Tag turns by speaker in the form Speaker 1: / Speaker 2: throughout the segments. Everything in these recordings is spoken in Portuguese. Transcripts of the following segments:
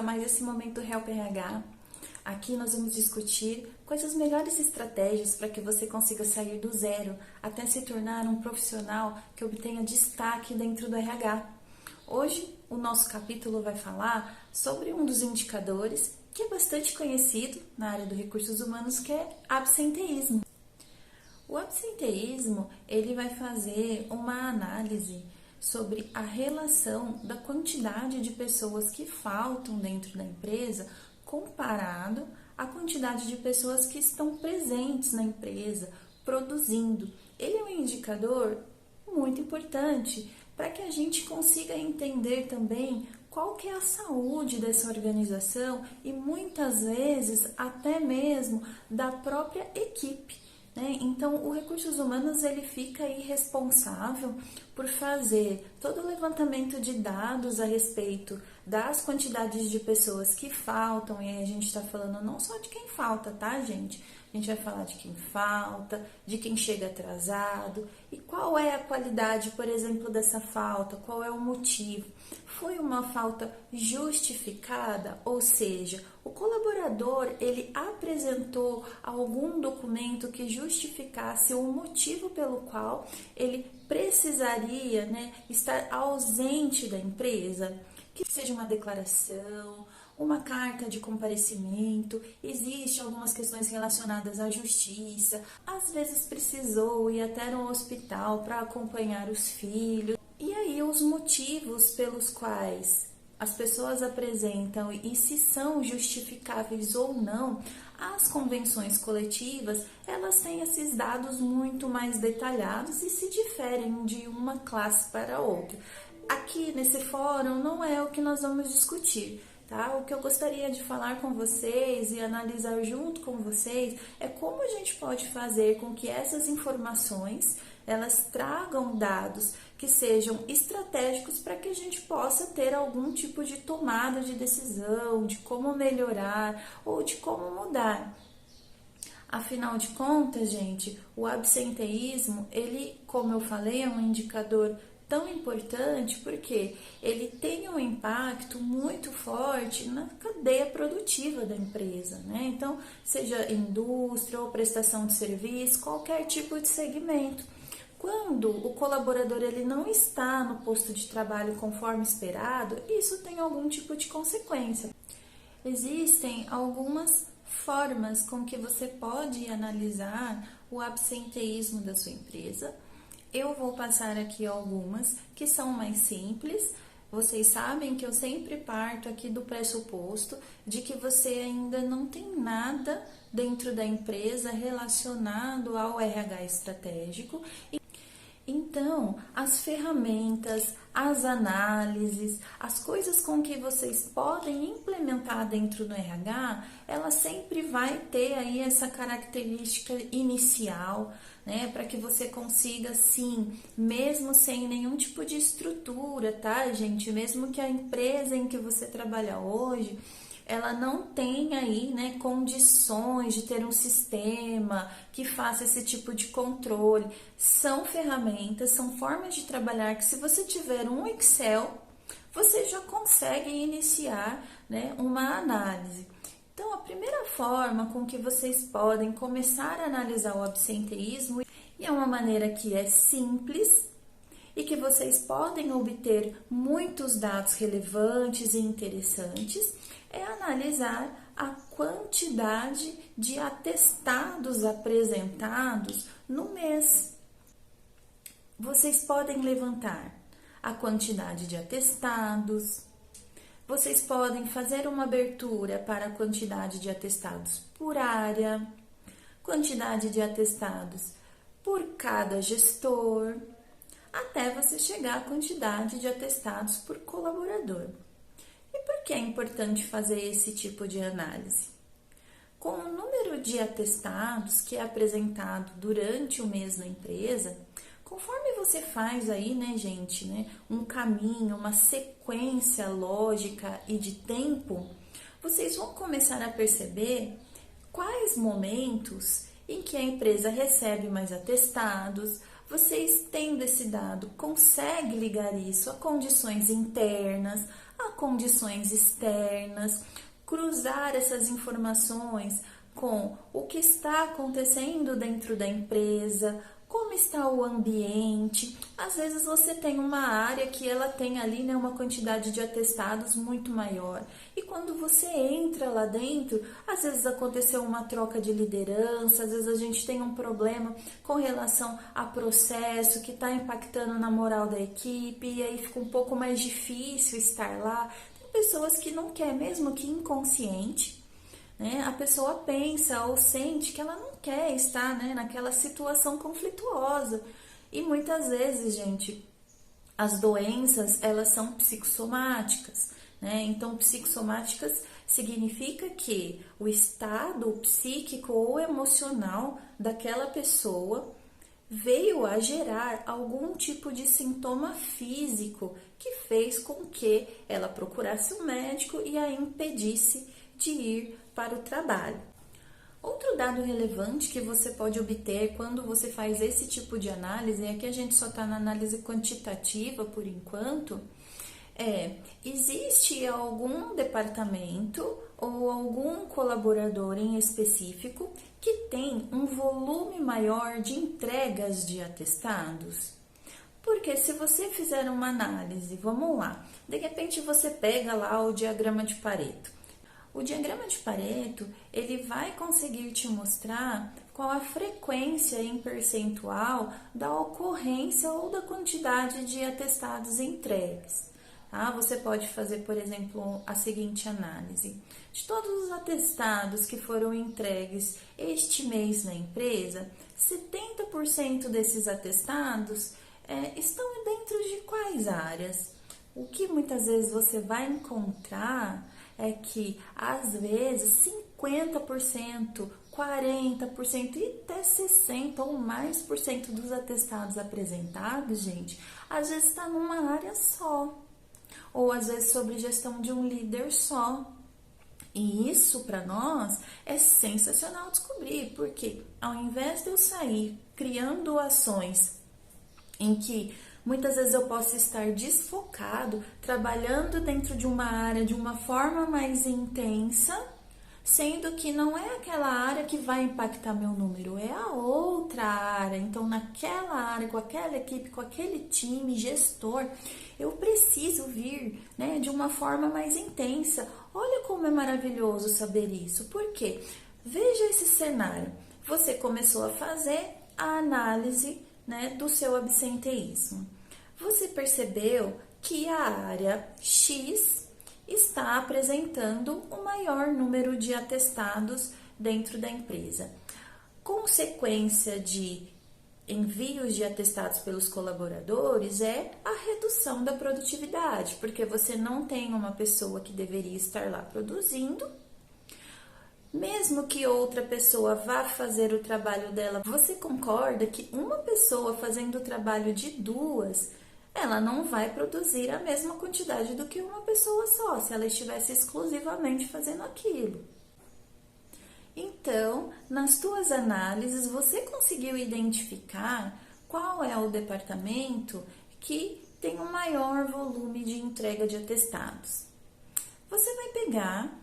Speaker 1: mais esse momento Help RH. Aqui nós vamos discutir quais as melhores estratégias para que você consiga sair do zero até se tornar um profissional que obtenha destaque dentro do RH. Hoje o nosso capítulo vai falar sobre um dos indicadores que é bastante conhecido na área dos recursos humanos, que é absenteísmo. O absenteísmo, ele vai fazer uma análise sobre a relação da quantidade de pessoas que faltam dentro da empresa comparado à quantidade de pessoas que estão presentes na empresa, produzindo. Ele é um indicador muito importante para que a gente consiga entender também qual que é a saúde dessa organização e muitas vezes até mesmo da própria equipe. Então, o Recursos Humanos ele fica aí responsável por fazer todo o levantamento de dados a respeito das quantidades de pessoas que faltam, e aí a gente está falando não só de quem falta, tá, gente? A gente vai falar de quem falta, de quem chega atrasado e qual é a qualidade, por exemplo, dessa falta, qual é o motivo. Foi uma falta justificada, ou seja, o colaborador ele apresentou algum documento que justificasse o motivo pelo qual ele precisaria, estar ausente da empresa, que seja uma declaração, uma carta de comparecimento, existem algumas questões relacionadas à justiça, às vezes precisou ir até no hospital para acompanhar os filhos. E aí os motivos pelos quais as pessoas apresentam e se são justificáveis ou não, as convenções coletivas, elas têm esses dados muito mais detalhados e se diferem de uma classe para outra. Aqui nesse fórum não é o que nós vamos discutir. Tá? O que eu gostaria de falar com vocês e analisar junto com vocês é como a gente pode fazer com que essas informações elas tragam dados que sejam estratégicos para que a gente possa ter algum tipo de tomada de decisão, de como melhorar ou de como mudar. Afinal de contas, gente, o absenteísmo, ele, como eu falei, é um indicador tão importante porque ele tem um impacto muito forte na cadeia produtiva da empresa, Então, seja indústria ou prestação de serviço, qualquer tipo de segmento. Quando o colaborador ele não está no posto de trabalho conforme esperado, isso tem algum tipo de consequência. Existem algumas formas com que você pode analisar o absenteísmo da sua empresa. Eu vou passar aqui algumas que são mais simples. Vocês sabem que eu sempre parto aqui do pressuposto de que você ainda não tem nada dentro da empresa relacionado ao RH estratégico. Então, as ferramentas, as análises, as coisas com que vocês podem implementar dentro do RH, ela sempre vai ter aí essa característica inicial, para que você consiga, sim, mesmo sem nenhum tipo de estrutura, tá, gente? Mesmo que a empresa em que você trabalha hoje, ela não tem aí, condições de ter um sistema que faça esse tipo de controle. São ferramentas, são formas de trabalhar que se você tiver um Excel, você já consegue iniciar, uma análise. Então, a primeira forma com que vocês podem começar a analisar o absenteísmo, e é uma maneira que é simples, e que vocês podem obter muitos dados relevantes e interessantes, é analisar a quantidade de atestados apresentados no mês. Vocês podem levantar a quantidade de atestados, vocês podem fazer uma abertura para a quantidade de atestados por área, quantidade de atestados por cada gestor, até você chegar à quantidade de atestados por colaborador. E por que é importante fazer esse tipo de análise? Com o número de atestados que é apresentado durante o mês na empresa, conforme você faz aí, um caminho, uma sequência lógica e de tempo, vocês vão começar a perceber quais momentos em que a empresa recebe mais atestados, vocês tendo esse dado, consegue ligar isso a condições internas, a condições externas, cruzar essas informações com o que está acontecendo dentro da empresa, como está o ambiente. Às vezes você tem uma área que ela tem ali, né, uma quantidade de atestados muito maior. E quando você entra lá dentro, às vezes aconteceu uma troca de liderança, às vezes a gente tem um problema com relação a processo que está impactando na moral da equipe, e aí fica um pouco mais difícil estar lá. Tem pessoas que não quer, mesmo que inconsciente, né? A pessoa pensa ou sente que ela não quer estar, né, naquela situação conflituosa. E muitas vezes, gente, as doenças, elas são psicossomáticas, né? Então, psicossomáticas significa que o estado psíquico ou emocional daquela pessoa veio a gerar algum tipo de sintoma físico que fez com que ela procurasse um médico e a impedisse de ir para o trabalho. Outro dado relevante que você pode obter quando você faz esse tipo de análise, e aqui a gente só está na análise quantitativa por enquanto, existe algum departamento ou algum colaborador em específico que tem um volume maior de entregas de atestados? Porque se você fizer uma análise, vamos lá, de repente você pega lá o diagrama de Pareto. O diagrama de Pareto, ele vai conseguir te mostrar qual a frequência em percentual da ocorrência ou da quantidade de atestados entregues. Tá? Você pode fazer, por exemplo, a seguinte análise. De todos os atestados que foram entregues este mês na empresa, 70% desses atestados estão dentro de quais áreas? O que muitas vezes você vai encontrar é que, às vezes, 50%, 40% e até 60% ou mais por cento dos atestados apresentados, gente, às vezes está numa área só, ou às vezes sobre gestão de um líder só. E isso, para nós, é sensacional descobrir, porque ao invés de eu sair criando ações em que muitas vezes eu posso estar desfocado, trabalhando dentro de uma área de uma forma mais intensa, sendo que não é aquela área que vai impactar meu número, é a outra área. Então, naquela área, com aquela equipe, com aquele time, gestor, eu preciso vir, né, de uma forma mais intensa. Olha como é maravilhoso saber isso. Por quê? Veja esse cenário. Você começou a fazer a análise, né, do seu absenteísmo. Você percebeu que a área X está apresentando o maior número de atestados dentro da empresa. Consequência de envios de atestados pelos colaboradores é a redução da produtividade, porque você não tem uma pessoa que deveria estar lá produzindo. Mesmo que outra pessoa vá fazer o trabalho dela, você concorda que uma pessoa fazendo o trabalho de duas, ela não vai produzir a mesma quantidade do que uma pessoa só, se ela estivesse exclusivamente fazendo aquilo. Então, nas tuas análises, você conseguiu identificar qual é o departamento que tem o maior volume de entrega de atestados. Você vai pegar,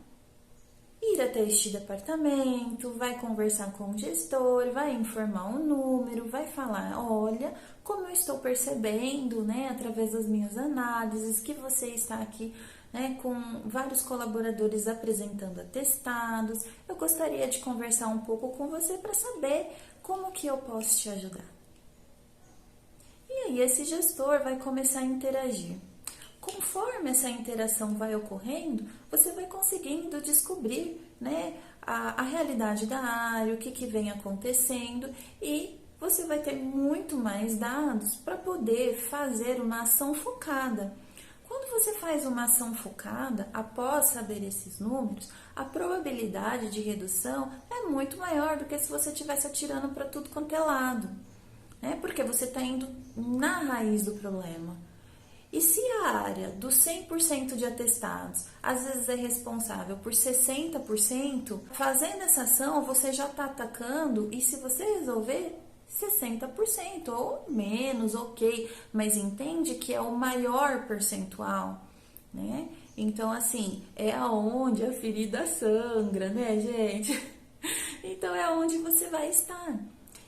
Speaker 1: ir até este departamento, vai conversar com o gestor, vai informar o número, vai falar, olha, como eu estou percebendo, né, através das minhas análises, que você está aqui, né, com vários colaboradores apresentando atestados. Eu gostaria de conversar um pouco com você para saber como que eu posso te ajudar. E aí esse gestor vai começar a interagir. Conforme essa interação vai ocorrendo, você vai conseguindo descobrir, né, a realidade da área, o que vem acontecendo, e você vai ter muito mais dados para poder fazer uma ação focada. Quando você faz uma ação focada, após saber esses números, a probabilidade de redução é muito maior do que se você estivesse atirando para tudo quanto é lado, né? Porque você está indo na raiz do problema. E se a área dos 100% de atestados, às vezes é responsável por 60%, fazendo essa ação você já está atacando, e se você resolver 60% ou menos, ok, mas entende que é o maior percentual, né? Então, assim, é aonde a ferida sangra, né, gente? Então, é onde você vai estar.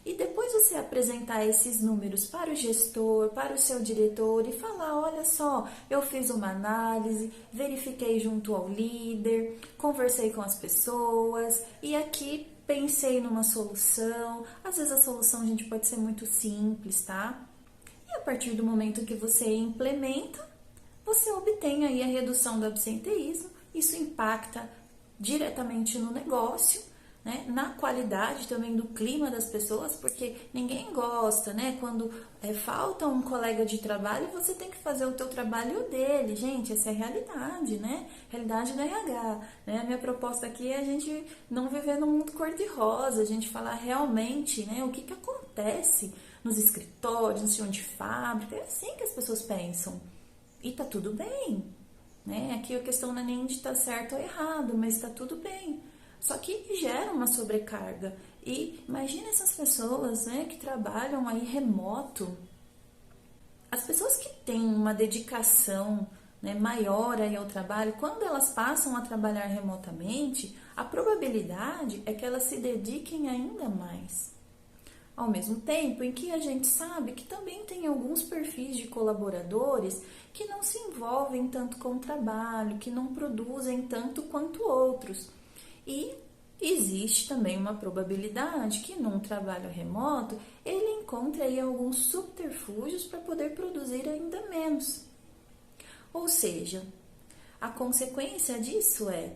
Speaker 1: E depois você apresentar esses números para o gestor, para o seu diretor e falar: olha só, eu fiz uma análise, verifiquei junto ao líder, conversei com as pessoas e aqui pensei numa solução. Às vezes a solução, gente, pode ser muito simples, tá? E a partir do momento que você implementa, você obtém aí a redução do absenteísmo. Isso impacta diretamente no negócio, né? Na qualidade também do clima das pessoas, porque ninguém gosta, né? Quando falta um colega de trabalho, você tem que fazer o teu trabalho e o dele. Gente, essa é a realidade, né? Realidade do RH, né? A minha proposta aqui é a gente não viver num mundo cor-de-rosa, a gente falar realmente, né? O que acontece nos escritórios, no chão de fábrica, é assim que as pessoas pensam. E tá tudo bem, né? Aqui a questão não é nem de estar certo ou errado, mas tá tudo bem. Só que gera uma sobrecarga. E imagina essas pessoas, né, que trabalham aí remoto. As pessoas que têm uma dedicação, né, maior aí ao trabalho, quando elas passam a trabalhar remotamente, a probabilidade é que elas se dediquem ainda mais. Ao mesmo tempo em que a gente sabe que também tem alguns perfis de colaboradores que não se envolvem tanto com o trabalho, que não produzem tanto quanto outros. E existe também uma probabilidade que num trabalho remoto ele encontre aí alguns subterfúgios para poder produzir ainda menos. Ou seja, a consequência disso é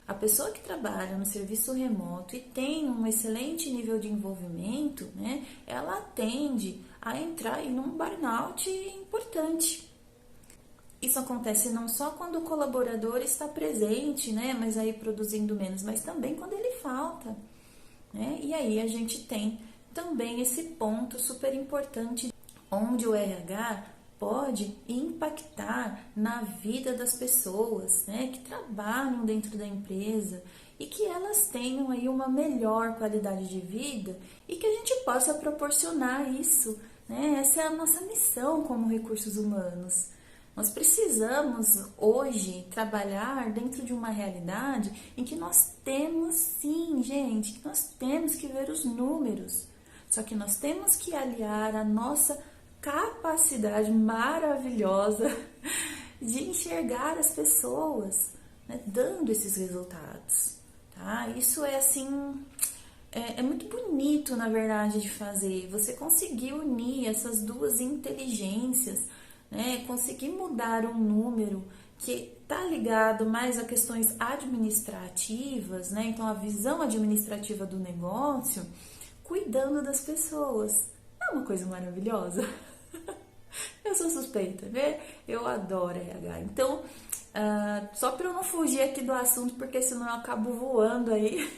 Speaker 1: a pessoa que trabalha no serviço remoto e tem um excelente nível de envolvimento, né, ela tende a entrar em um burnout importante. Isso acontece não só quando o colaborador está presente, né, mas aí produzindo menos, mas também quando ele falta, né? E aí a gente tem também esse ponto super importante, onde o RH pode impactar na vida das pessoas, né, que trabalham dentro da empresa e que elas tenham aí uma melhor qualidade de vida e que a gente possa proporcionar isso, né? Essa é a nossa missão como recursos humanos. Nós precisamos hoje trabalhar dentro de uma realidade em que nós temos sim, gente, que nós temos que ver os números. Só que nós temos que aliar a nossa capacidade maravilhosa de enxergar as pessoas, né, dando esses resultados, tá? Isso é assim, é muito bonito, na verdade, de fazer. Você conseguir unir essas duas inteligências, né? Conseguir mudar um número que está ligado mais a questões administrativas, né? Então, a visão administrativa do negócio, cuidando das pessoas. É uma coisa maravilhosa. Eu sou suspeita, né? Eu adoro RH. Então, só para eu não fugir aqui do assunto, porque senão eu acabo voando aí.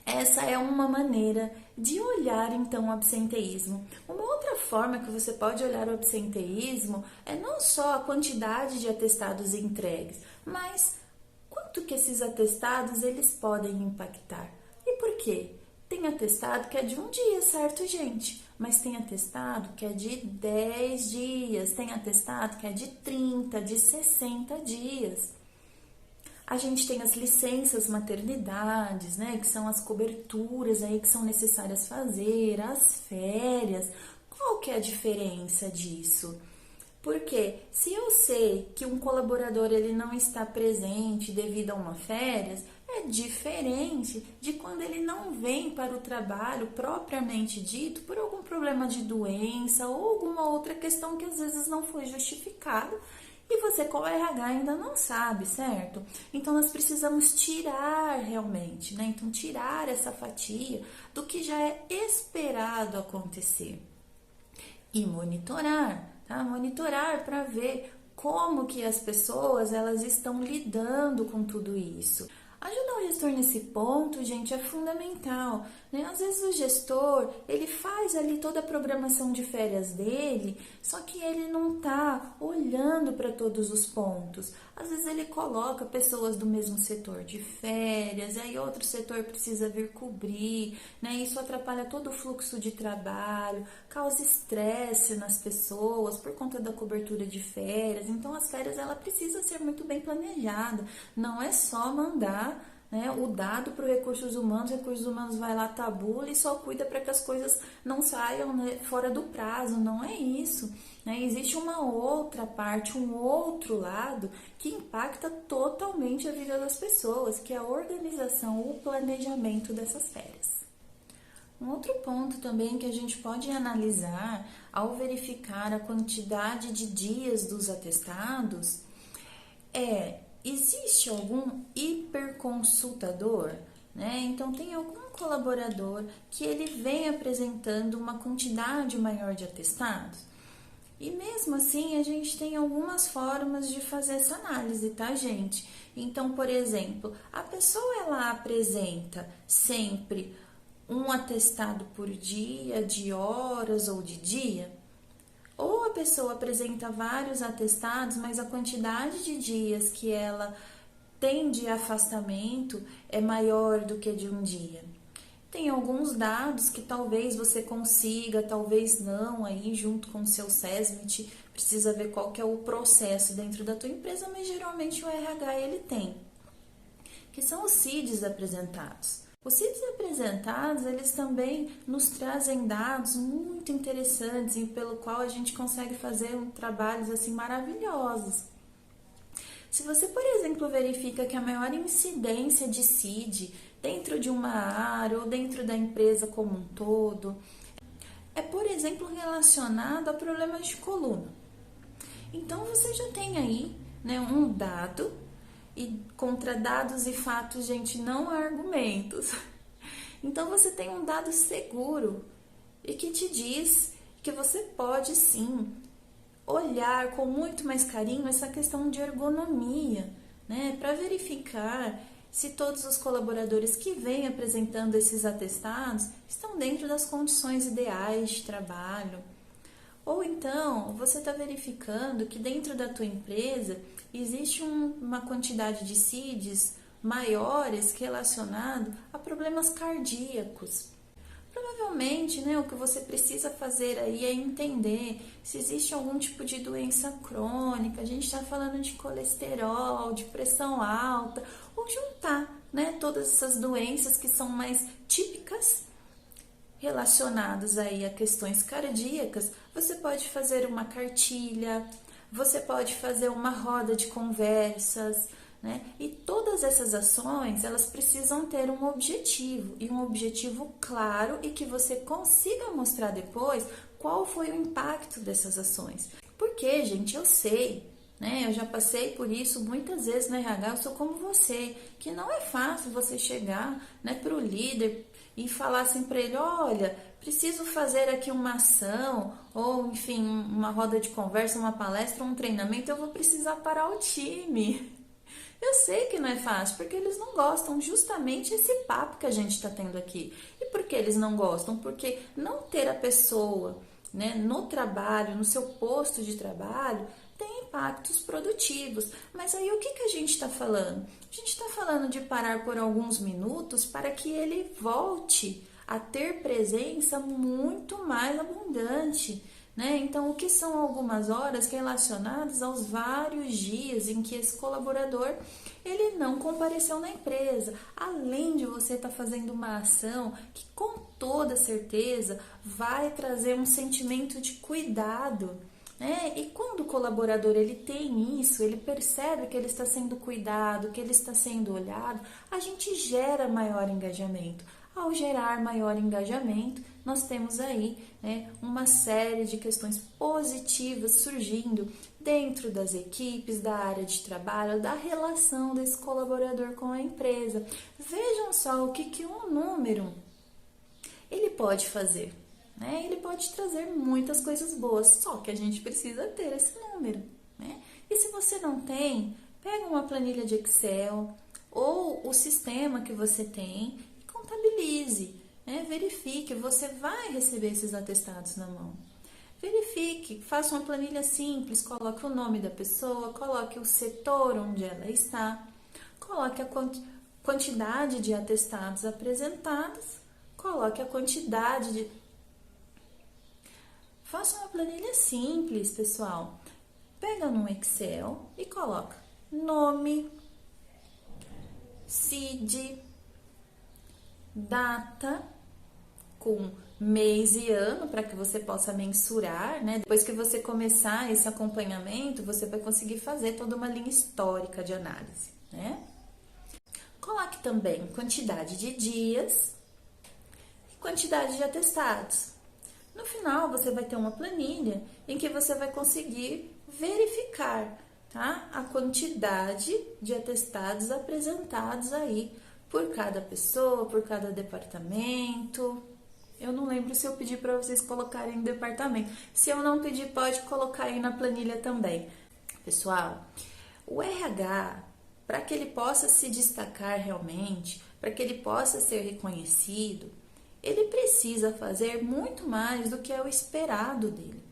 Speaker 1: Essa é uma maneira de olhar, então, o absenteísmo. Uma outra forma que você pode olhar o absenteísmo é não só a quantidade de atestados entregues, mas quanto que esses atestados eles podem impactar. E por quê? Tem atestado que é de um dia, certo, gente? Mas tem atestado que é de 10 dias, tem atestado que é de 30, de 60 dias. A gente tem as licenças maternidades, né, que são as coberturas aí que são necessárias fazer, as férias. Qual que é a diferença disso? Porque se eu sei que um colaborador ele não está presente devido a uma férias, é diferente de quando ele não vem para o trabalho propriamente dito por algum problema de doença ou alguma outra questão que às vezes não foi justificada. E você, como RH, ainda não sabe, certo? Então, nós precisamos tirar realmente, né? Então, tirar essa fatia do que já é esperado acontecer. E monitorar, tá? Monitorar para ver como que as pessoas, elas estão lidando com tudo isso. Ajudar o gestor nesse ponto, gente, é fundamental, né? Às vezes o gestor, ele faz ali toda a programação de férias dele, só que ele não tá olhando para todos os pontos. Às vezes ele coloca pessoas do mesmo setor de férias, aí outro setor precisa vir cobrir, né? Isso atrapalha todo o fluxo de trabalho, causa estresse nas pessoas por conta da cobertura de férias. Então as férias ela precisa ser muito bem planejada, não é só mandar, né, o dado para os recursos humanos vai lá, tabula e só cuida para que as coisas não saiam, né, fora do prazo. Não é isso, né? Existe uma outra parte, um outro lado que impacta totalmente a vida das pessoas, que é a organização, o planejamento dessas férias. Um outro ponto também que a gente pode analisar ao verificar a quantidade de dias dos atestados é: existe algum hiperconsultador, né? Então tem algum colaborador que ele vem apresentando uma quantidade maior de atestados? E mesmo assim, a gente tem algumas formas de fazer essa análise, tá, gente? Então, por exemplo, a pessoa ela apresenta sempre um atestado por dia, de horas ou de dia? Ou a pessoa apresenta vários atestados, mas a quantidade de dias que ela tem de afastamento é maior do que de um dia? Tem alguns dados que talvez você consiga, talvez não, aí junto com o seu SESMIT, precisa ver qual que é o processo dentro da tua empresa, mas geralmente o RH ele tem, que são os CIDs apresentados. Os CIDs apresentados, eles também nos trazem dados muito interessantes e pelo qual a gente consegue fazer trabalhos assim maravilhosos. Se você, por exemplo, verifica que a maior incidência de CID dentro de uma área ou dentro da empresa como um todo é, por exemplo, relacionado a problemas de coluna. Então, você já tem aí, né, um dado, e contra dados e fatos, gente, não há argumentos. Então, você tem um dado seguro e que te diz que você pode, sim, olhar com muito mais carinho essa questão de ergonomia, né, para verificar se todos os colaboradores que vêm apresentando esses atestados estão dentro das condições ideais de trabalho. Ou então, você está verificando que dentro da tua empresa existe uma quantidade de CIDs maiores relacionado a problemas cardíacos. Provavelmente, né, o que você precisa fazer aí é entender se existe algum tipo de doença crônica. A gente está falando de colesterol, de pressão alta, ou juntar, né, todas essas doenças que são mais típicas relacionadas aí a questões cardíacas. Você pode fazer uma cartilha, você pode fazer uma roda de conversas, né? E todas essas ações, elas precisam ter um objetivo, e um objetivo claro e que você consiga mostrar depois qual foi o impacto dessas ações. Porque, gente, eu sei, né? Eu já passei por isso muitas vezes no RH, eu sou como você, que não é fácil você chegar, né, para o líder e falar assim para ele: olha, preciso fazer aqui uma ação, ou enfim, uma roda de conversa, uma palestra, um treinamento, eu vou precisar parar o time. Eu sei que não é fácil, porque eles não gostam, justamente esse papo que a gente está tendo aqui. E por que eles não gostam? Porque não ter a pessoa, né, no trabalho, no seu posto de trabalho, tem impactos produtivos. Mas aí o que a gente está falando? A gente está falando de parar por alguns minutos para que ele volte a ter presença muito mais abundante, né? Então, o que são algumas horas relacionadas aos vários dias em que esse colaborador ele não compareceu na empresa, além de você estar fazendo uma ação que com toda certeza vai trazer um sentimento de cuidado, né? E quando o colaborador ele tem isso, ele percebe que ele está sendo cuidado, que ele está sendo olhado, a gente gera maior engajamento. Ao gerar maior engajamento, nós temos aí, né, uma série de questões positivas surgindo dentro das equipes, da área de trabalho, da relação desse colaborador com a empresa. Vejam só o que um número ele pode fazer, né? Ele pode trazer muitas coisas boas, só que a gente precisa ter esse número, né? E se você não tem, pega uma planilha de Excel, ou o sistema que você tem e contabilize, né? Verifique, você vai receber esses atestados na mão. Verifique, faça uma planilha simples, coloque o nome da pessoa, coloque o setor onde ela está, coloque a quantidade de atestados apresentados, coloque a quantidade de... Faça uma planilha simples, pessoal. Pega no Excel e coloca nome, CID, data, com mês e ano, para que você possa mensurar, né? Depois que você começar esse acompanhamento, você vai conseguir fazer toda uma linha histórica de análise, né? Coloque também quantidade de dias e quantidade de atestados. No final, você vai ter uma planilha em que você vai conseguir verificar, tá? A quantidade de atestados apresentados aí por cada pessoa, por cada departamento. Eu não lembro se eu pedi para vocês colocarem no departamento. Se eu não pedir, pode colocar aí na planilha também. Pessoal, o RH, para que ele possa se destacar realmente, para que ele possa ser reconhecido, ele precisa fazer muito mais do que é o esperado dele.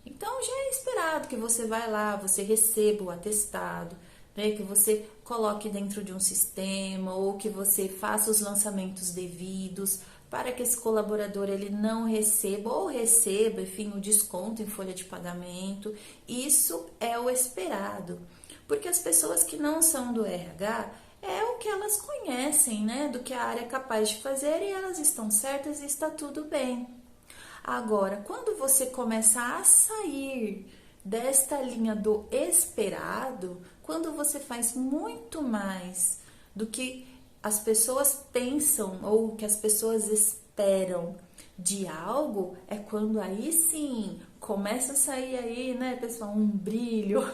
Speaker 1: Então, já é esperado que você vai lá, você receba o atestado, né, que você coloque dentro de um sistema ou que você faça os lançamentos devidos para que esse colaborador ele não receba ou receba, enfim, o desconto em folha de pagamento. Isso é o esperado, porque as pessoas que não são do RH é o que elas conhecem, né, do que a área é capaz de fazer e elas estão certas e está tudo bem. Agora, quando você começa a sair desta linha do esperado, quando você faz muito mais do que as pessoas pensam ou que as pessoas esperam de algo, é quando aí sim começa a sair aí, né, pessoal, um brilho,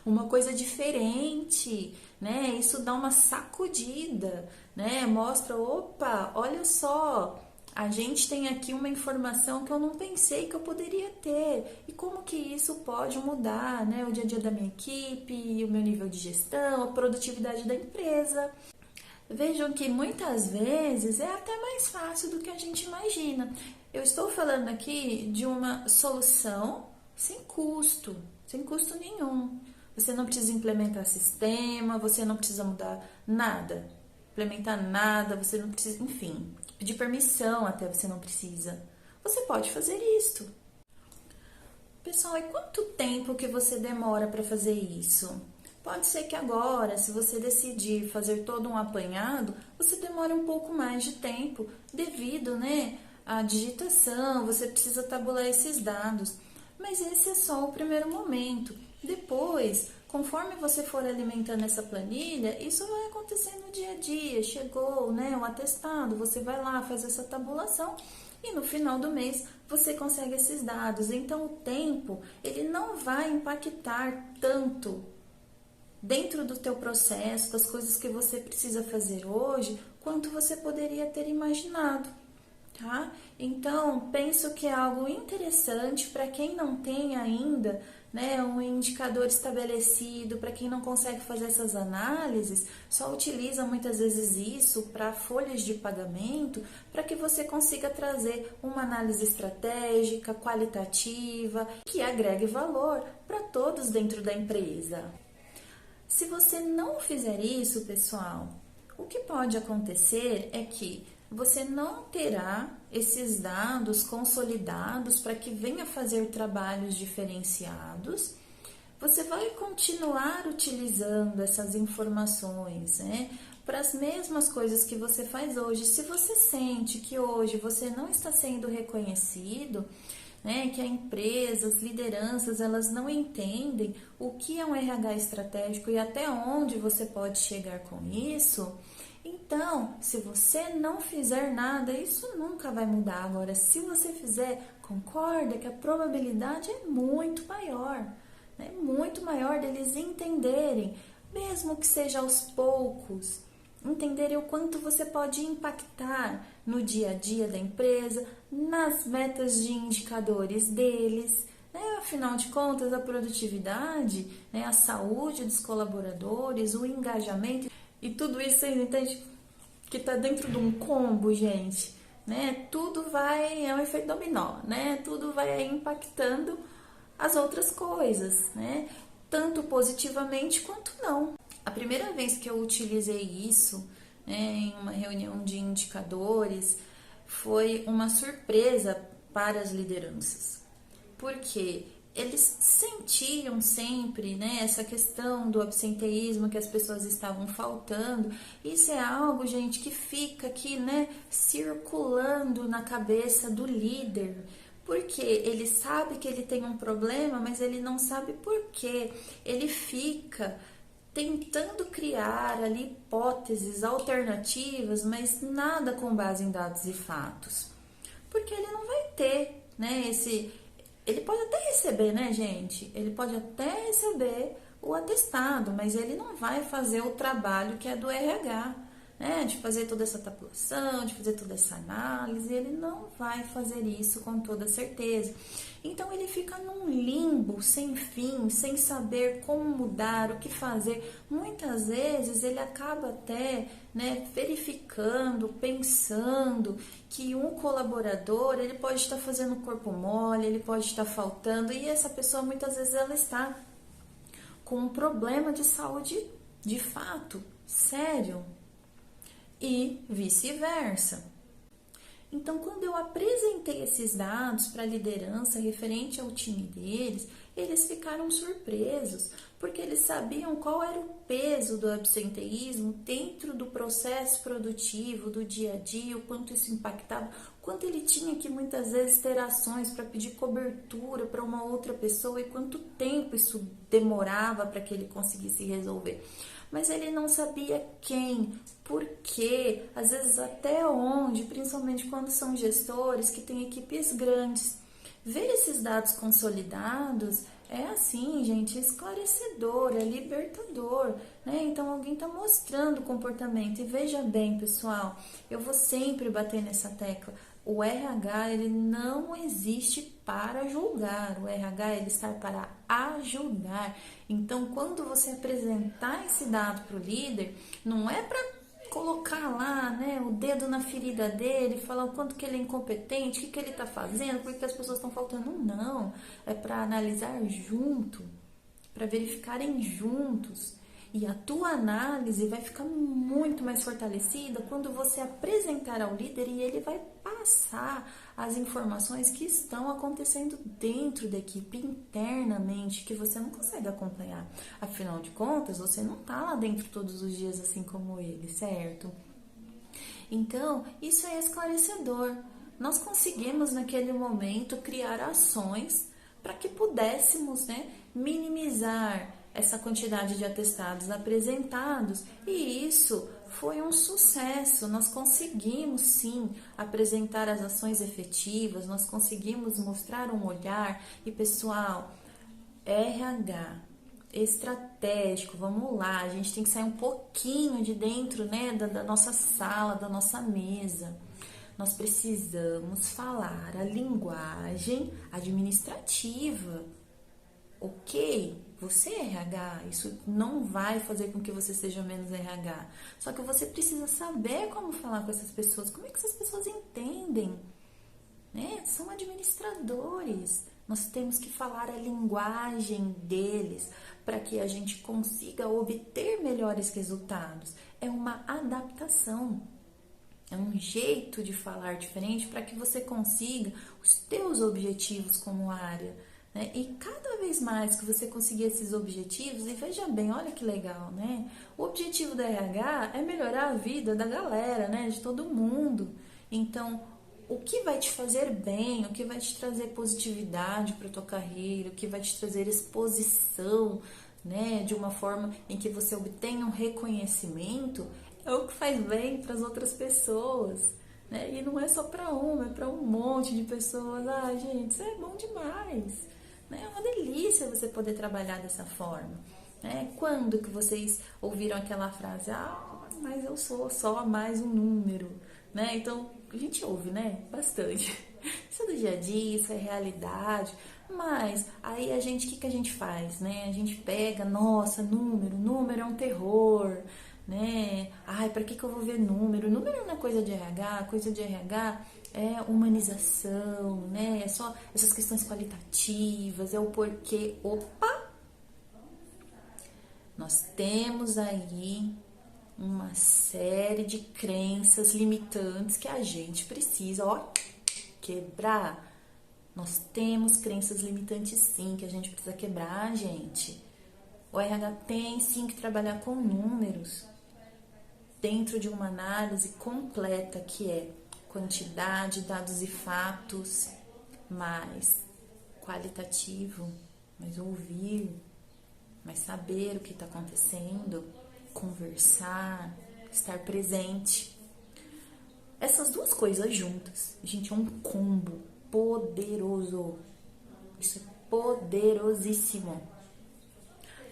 Speaker 1: uma coisa diferente, né? Isso dá uma sacudida, né? Mostra, opa, olha só, a gente tem aqui uma informação que eu não pensei que eu poderia ter. E como que isso pode mudar, né? O dia a dia da minha equipe, o meu nível de gestão, a produtividade da empresa. Vejam que muitas vezes é até mais fácil do que a gente imagina. Eu estou falando aqui de uma solução sem custo nenhum. Você não precisa implementar sistema, você não precisa mudar nada, implementar nada, você não precisa, enfim, pedir permissão até você não precisa. Você pode fazer isto. Pessoal, e quanto tempo que você demora para fazer isso? Pode ser que agora, se você decidir fazer todo um apanhado, você demore um pouco mais de tempo, devido, né, à digitação, você precisa tabular esses dados. Mas esse é só o primeiro momento. Depois, conforme você for alimentando essa planilha, isso vai acontecer no dia a dia. Chegou, né, o atestado, você vai lá, faz essa tabulação e no final do mês você consegue esses dados. Então, o tempo, ele não vai impactar tanto dentro do teu processo, das coisas que você precisa fazer hoje, quanto você poderia ter imaginado, tá? Então, penso que é algo interessante para quem não tem ainda, né, um indicador estabelecido, para quem não consegue fazer essas análises, só utiliza muitas vezes isso para folhas de pagamento, para que você consiga trazer uma análise estratégica, qualitativa, que agregue valor para todos dentro da empresa. Se você não fizer isso, pessoal, o que pode acontecer é que você não terá esses dados consolidados para que venha fazer trabalhos diferenciados. Você vai continuar utilizando essas informações, né, para as mesmas coisas que você faz hoje. Se você sente que hoje você não está sendo reconhecido, né, que a empresa, as lideranças, elas não entendem o que é um RH estratégico e até onde você pode chegar com isso, então, se você não fizer nada, isso nunca vai mudar. Agora, se você fizer, concorda que a probabilidade é muito maior, né? Muito maior deles entenderem, mesmo que seja aos poucos, entenderem o quanto você pode impactar no dia a dia da empresa, nas metas de indicadores deles, né? Afinal de contas, a produtividade, né, a saúde dos colaboradores, o engajamento, E tudo isso você entende que tá dentro de um combo, gente, né? Tudo vai, é um efeito dominó, né? Tudo vai impactando as outras coisas, né? Tanto positivamente quanto não. A primeira vez que eu utilizei isso, né, em uma reunião de indicadores, foi uma surpresa para as lideranças. Porque eles sentiam sempre, né, essa questão do absenteísmo, que as pessoas estavam faltando. Isso é algo, gente, que fica aqui, né, circulando na cabeça do líder. Porque ele sabe que ele tem um problema, mas ele não sabe por quê. Ele fica tentando criar ali hipóteses alternativas, mas nada com base em dados e fatos. Porque ele não vai ter, né, ele pode até receber, né, gente? Ele pode até receber o atestado, mas ele não vai fazer o trabalho que é do RH, né? De fazer toda essa tabulação, de fazer toda essa análise. Ele não vai fazer isso com toda certeza. Então ele fica num limbo sem fim, sem saber como mudar, o que fazer. Muitas vezes ele acaba até, né, verificando, pensando que um colaborador ele pode estar fazendo corpo mole, ele pode estar faltando, e essa pessoa muitas vezes ela está com um problema de saúde de fato, sério, e vice-versa. Então, quando eu apresentei esses dados para a liderança referente ao time deles, eles ficaram surpresos, porque eles sabiam qual era o peso do absenteísmo dentro do processo produtivo, do dia a dia, o quanto isso impactava, o quanto ele tinha que muitas vezes ter ações para pedir cobertura para uma outra pessoa e quanto tempo isso demorava para que ele conseguisse resolver. Mas ele não sabia quem, por quê, às vezes até onde, principalmente quando são gestores que têm equipes grandes. Ver esses dados consolidados é assim, gente, esclarecedor, é libertador, né? Então alguém está mostrando o comportamento. E veja bem, pessoal, eu vou sempre bater nessa tecla. O RH, ele não existe para julgar, o RH ele está para ajudar. Então, quando você apresentar esse dado para o líder, não é para colocar lá, né, o dedo na ferida dele, falar o quanto que ele é incompetente, o que ele está fazendo, por que as pessoas estão faltando. Não, é para analisar junto, para verificarem juntos. E a tua análise vai ficar muito mais fortalecida quando você apresentar ao líder e ele vai passar as informações que estão acontecendo dentro da equipe, internamente, que você não consegue acompanhar. Afinal de contas, você não está lá dentro todos os dias assim como ele, certo? Então, isso é esclarecedor. Nós conseguimos, naquele momento, criar ações para que pudéssemos, né, minimizar essa quantidade de atestados apresentados, e isso foi um sucesso. Nós conseguimos sim apresentar as ações efetivas, nós conseguimos mostrar um olhar. E pessoal, RH estratégico, vamos lá, a gente tem que sair um pouquinho de dentro, né, da nossa sala, da nossa mesa. Nós precisamos falar a linguagem administrativa. Ok, você é RH, isso não vai fazer com que você seja menos RH. Só que você precisa saber como falar com essas pessoas, como é que essas pessoas entendem, né? São administradores. Nós temos que falar a linguagem deles para que a gente consiga obter melhores resultados. É uma adaptação. É um jeito de falar diferente para que você consiga os teus objetivos como área. Né? E cada vez mais que você conseguir esses objetivos, e veja bem, olha que legal, né? O objetivo da RH é melhorar a vida da galera, né? De todo mundo. Então, o que vai te fazer bem, o que vai te trazer positividade para a tua carreira, o que vai te trazer exposição, né? De uma forma em que você obtenha um reconhecimento, é o que faz bem para as outras pessoas, né? E não é só para uma, é para um monte de pessoas. Ah, gente, isso é bom demais, né? É uma delícia você poder trabalhar dessa forma, né? Quando que vocês ouviram aquela frase, ah, mas eu sou só mais um número, né? Então, a gente ouve, né? Bastante. Isso é do dia a dia, isso é realidade. Mas aí o que a gente faz, né? A gente pega, nossa, número é um terror, né? Ai, para que eu vou ver número? Número não é coisa de RH é humanização, né? É só essas questões qualitativas, é o porquê. Opa! Nós temos aí uma série de crenças limitantes que a gente precisa, ó, quebrar. Nós temos crenças limitantes sim, que a gente precisa quebrar, gente. O RH tem sim que trabalhar com números dentro de uma análise completa que é quantidade, dados e fatos, mais qualitativo, mais ouvir, mais saber o que está acontecendo, conversar, estar presente. Essas duas coisas juntas, gente, é um combo poderoso. Isso é poderosíssimo.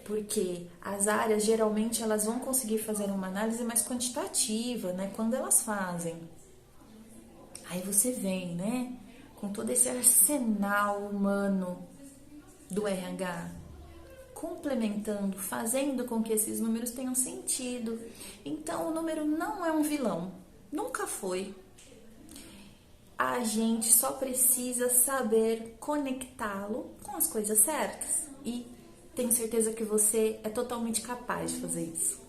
Speaker 1: Porque as áreas, geralmente, elas vão conseguir fazer uma análise mais quantitativa, né? Quando elas fazem. Aí você vem, né? Com todo esse arsenal humano do RH, complementando, fazendo com que esses números tenham sentido. Então, o número não é um vilão. Nunca foi. A gente só precisa saber conectá-lo com as coisas certas. E tenho certeza que você é totalmente capaz de fazer isso.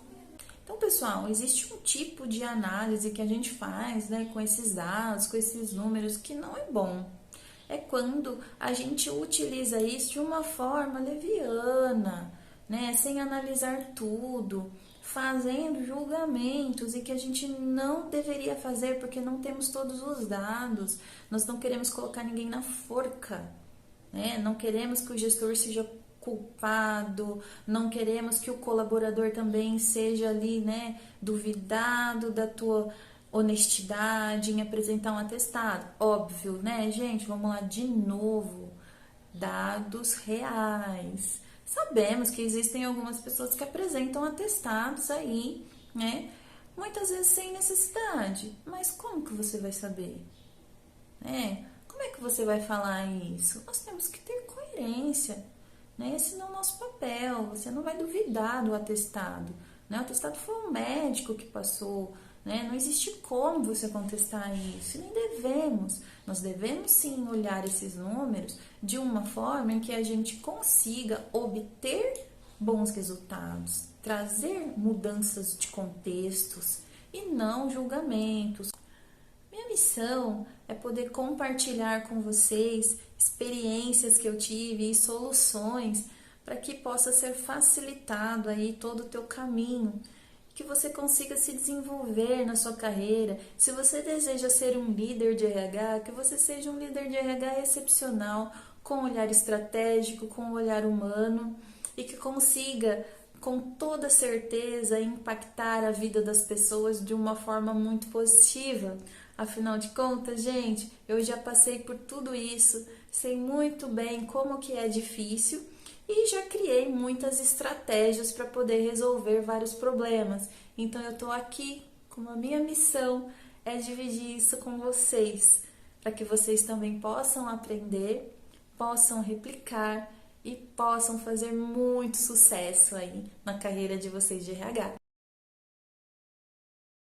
Speaker 1: Então, pessoal, existe um tipo de análise que a gente faz, né, com esses dados, com esses números, que não é bom. É quando a gente utiliza isso de uma forma leviana, né, sem analisar tudo, fazendo julgamentos e que a gente não deveria fazer porque não temos todos os dados. Nós não queremos colocar ninguém na forca, né? Não queremos que o gestor seja culpado, não queremos que o colaborador também seja ali, né, duvidado da tua honestidade em apresentar um atestado. Óbvio, né, gente? Vamos lá de novo. Dados reais. Sabemos que existem algumas pessoas que apresentam atestados aí, né? Muitas vezes sem necessidade. Mas como que você vai saber? Como é que você vai falar isso? Nós temos que ter coerência, né? Esse não é o nosso papel. Você não vai duvidar do atestado, né? O atestado foi um médico que passou, né? Não existe como você contestar isso, e nem devemos. Nós devemos sim olhar esses números de uma forma em que a gente consiga obter bons resultados, trazer mudanças de contextos e não julgamentos. Minha missão é poder compartilhar com vocês experiências que eu tive e soluções para que possa ser facilitado aí todo o teu caminho, que você consiga se desenvolver na sua carreira. Se você deseja ser um líder de RH, que você seja um líder de RH excepcional, com um olhar estratégico, com um olhar humano e que consiga, com toda certeza, impactar a vida das pessoas de uma forma muito positiva. Afinal de contas, gente, eu já passei por tudo isso, sei muito bem como que é difícil e já criei muitas estratégias para poder resolver vários problemas. Então eu estou aqui, como a minha missão é dividir isso com vocês, para que vocês também possam aprender, possam replicar e possam fazer muito sucesso aí na carreira de vocês de RH.